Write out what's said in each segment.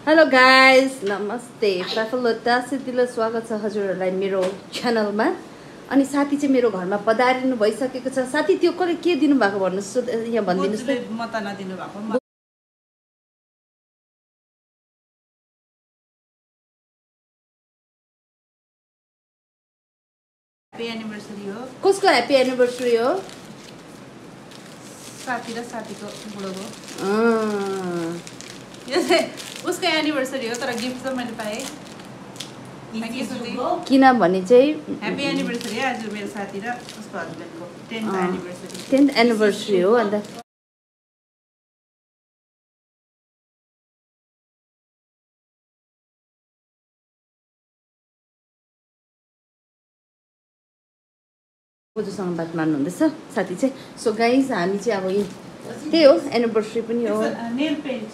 Hello guys नमस्ते फाफलोटा सिद्धिलो स्वागत छ हजुरहरूलाई मेरो च्यानलमा। अनि साथी चाहिँ मेरो घरमा पधारिनु भइसकेको छ। साथी त्यो कसले के दिनु भएको भन्नुस् यहाँ भनिदिनुस् त। म त नदिनु भएको ह्यापी एनिभर्सरी हो। कसको ह्यापी एनिभर्सरी हो? साथी र साथीको बुढोको। यो चाहिँ उसको एनिभर्सरी हो, तर गिफ्ट चाहिँ मैले पाएँ। किनभने चाहिँ ह्यापी एनिभर्सरी आज मेरो साथी र उसको हस्बेन्डको 10th एनिभर्सरी। 10th एनिभर्सरी हो। अन्त बोजूसँग बात मार्नु हुँदैछ साथी चाहिँ। सो गाइज हामी चाहिँ अब त्यही हो, एनिभर्सरी पनि हो। नेल पेन्ट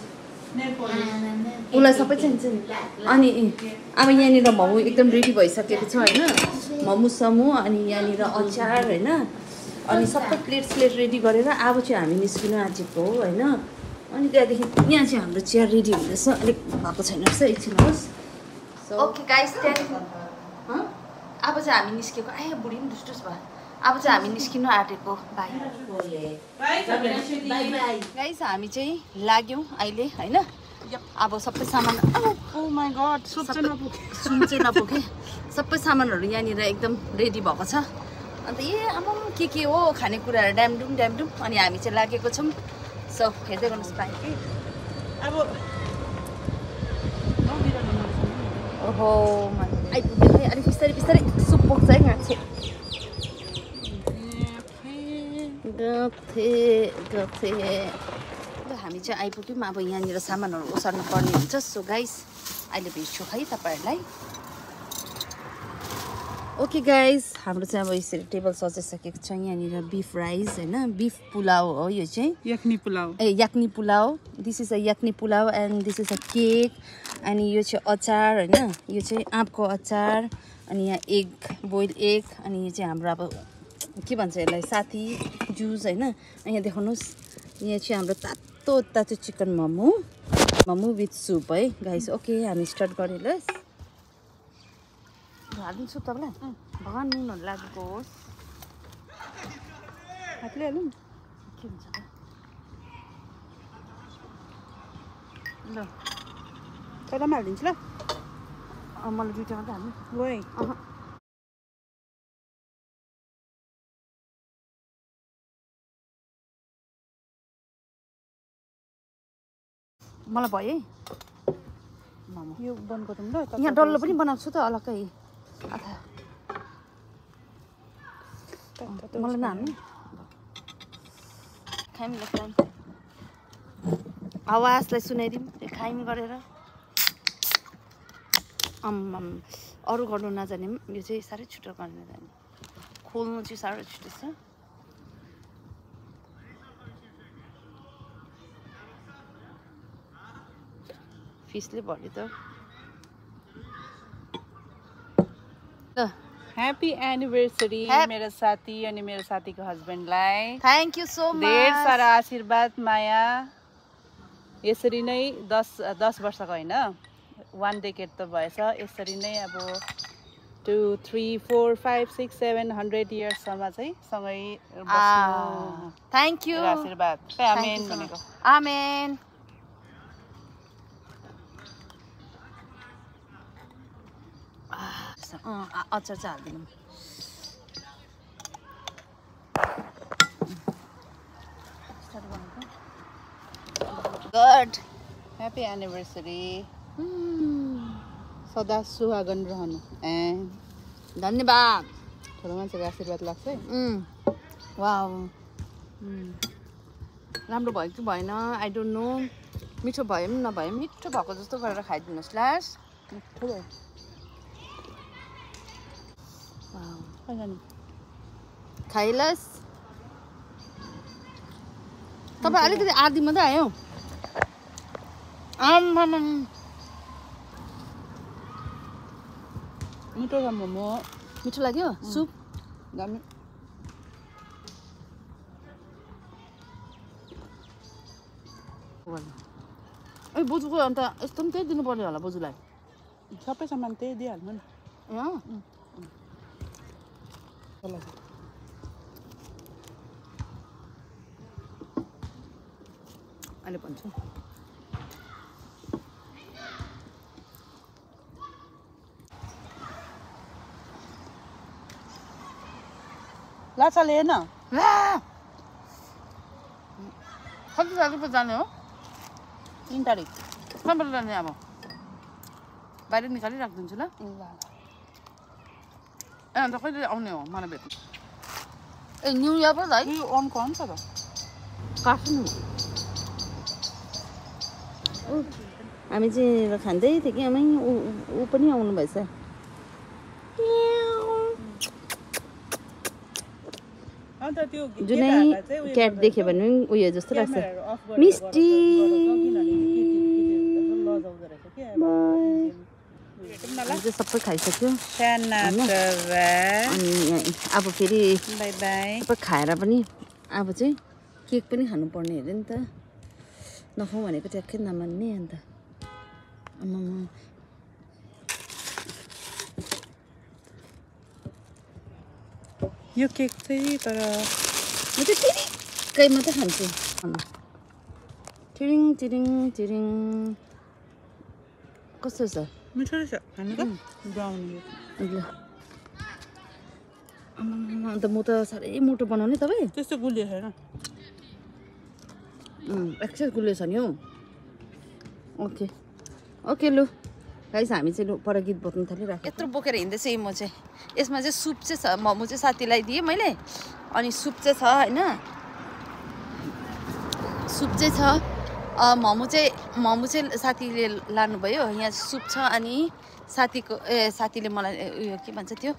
उसलाई सबै चाहिन्छ नि। अनि अब यहाँनिर मोमो एकदम रेडी भइसकेको छ होइन। मोमो समो अनि यहाँनिर अचार होइन। अनि सबै प्लेट रेडी गरेर अब चाहिँ हामी निस्किनु आँटेको हो होइन। अनि त्यहाँदेखि यहाँ चाहिँ हाम्रो चियर रेडी हुँदैछ। अलिक भएको छैन रहेछ, एकछिन होस्। ओके गाइस, त्यहाँदेखि अब चाहिँ हामी निस्केको। आए बुढी पनि दुष्टुस भयो। अब चाहिँ हामी निस्किनु आँटेको। बाई गाइस, हामी चाहिँ लाग्यौँ अहिले होइन। अब सबै सामान सुन चाहिँ नपुगे सबै सामानहरू यहाँनिर एकदम रेडी भएको छ। अन्त आमा के हो खानेकुराहरू ड्यामडुम। अनि हामी चाहिँ लागेको छौँ। सो हेर्दै गर्नुहोस् पाएँ कि अब ओहो आइपुग्यो है। अलिक बिस्तारै सुप पोख्छ है मान्छे। गथे हामी चाहिँ आइपुग्यौँ। अब यहाँनिर सामानहरू ओसार्नु पर्ने हुन्छ। सो गाइस अहिले भेट्छु है तपाईँहरूलाई। ओके गाइस, हाम्रो चाहिँ अब यसरी टेबल सजाइसकेको छ। यहाँनिर बिफ राइस होइन, बिफ पुलाव हो यो चाहिँ। Yakhni pulao. This is a yakhni pulao and this is a cake. अनि यो चाहिँ अचार होइन, यो चाहिँ आँपको अचार। अनि यहाँ एग, बोइल एग। अनि यो चाहिँ हाम्रो अब के भन्छ यसलाई, साथी जुस होइन। यहाँ देखाउनुहोस्, यहाँ चाहिँ हाम्रो तातो चिकन मोमो विथ सुप है गाइस। ओके हामी स्टार्ट गरेँ ल। हालिदिन्छु तपाईँलाई। भगवान् नुनहरू लागेको होस्। हातले हालौँ के हुन्छ त ल। तँलाई पनि हालिदिन्छु ल। मलाई दुइटा मात्रै हाल्नु गएँ। मलाई भयो है मोमो। यो बन्द गरौँ ल। यहाँ डल्लो पनि बनाउँछु त अलग्गै। मलाई नहाल्नु। खाइम ल, खाइम। आवाजलाई सुनाइदिउँ खाइम गरेर। अरू गर्नु नजाने पनि यो चाहिँ साह्रै छिटो गर्नु जाने। खोल्नु चाहिँ साह्रो छिटो छ। फिसले भन्यो त। ह्यापी एनिभर्सरी मेरो साथी अनि मेरो साथीको हस्बेन्डलाई। Thank you so much. धेर सारा आशीर्वाद माया। यसरी नै 10 वर्षको होइन, 1 डेकेड त भएछ। यसरी नै अब 2, 3, 4, 5, 6, 7, 100 इयर्ससम्म चाहिँ सँगै बस्नु। Thank you. आशीर्वाद आमेन भनेको। आमेन। अचार चाहिँ हालिदिनु। गुड। Happy anniversary. सदा सुहागन रहनु। धन्यवाद। ठुलो मान्छेको आशीर्वाद लाग्छ है। वाउ, राम्रो भयो कि भएन आई डोन्ट नो। मिठो भयो पनि नभए पनि मिठो भएको जस्तो गरेर खाइदिनुहोस् लास्ट। मिठो भयो। खाइलस्। तपाईँ अलिकति आदि मात्रै आयो। मिठो छ मोमो। मिठो लाग्यो सुप। दामी। ए बोजूको अन्त यस्तो पनि त्यही दिनुपर्ने होला बोजूलाई सबै सामान त्यही दिइहाल्नु नि अहिले भन्छु लाछा लिएन कति तारिक जाने हो 3 तारिक कहाँबाट जाने अब बाहिर निकाली राखिदिन्छु ल ए अन्त कहिले आउने हो मलाई भेट्नु ए न्यु इयर पो है यो अन कौन छ त काट्नु हामी चाहिँ खाँदै थियौँ कि आमै ऊ पनि आउनु भएछ अन्त त्यो जुनै क्याट देख्यो भने उयो जस्तो लाग्छ मिस्टी चाहिँ सबै खाइसक्यो अनि अब फेरि बाई बाई सबै खाएर पनि अब चाहिँ केक पनि खानुपर्ने अरे नि त नखाउँ भनेको ट्याक्कै नमान्ने अन्त आमामा यो केक चाहिँ तर म चाहिँ ठिकै मात्रै खान्छु टिरिङ टिरिङ टिरिङ कस्तो छ मिठो रहेछ खानु त ब्राउनी ल आमामा अन्त म त साह्रै मोटो बनाउने तपाईँ त्यस्तो गुलियो छैन एक्सेस गुलियो छ नि हौ ओके ओके लु गाइस हामी चाहिँ पर गीत बोक्नु थालिराखेँ यत्रो बोकेर हिँड्दैछु म चाहिँ यसमा चाहिँ सुप चाहिँ छ मोमो चाहिँ साथीलाई दिएँ मैले अनि सुप चाहिँ छ होइन सुप चाहिँ छ मोमो चाहिँ साथीले लानुभयो यहाँ सुप छ अनि साथीले मलाई उयो के भन्छ त्यो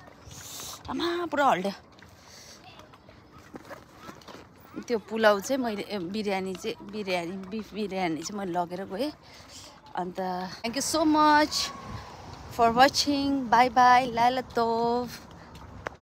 आमा पुरा हल्ड्यो त्यो पुलाउ चाहिँ मैले बिरयानी बिफ बिरयानी चाहिँ मैले लगेर गएँ अन्त thank you so much for watching bye bye Laila तोफ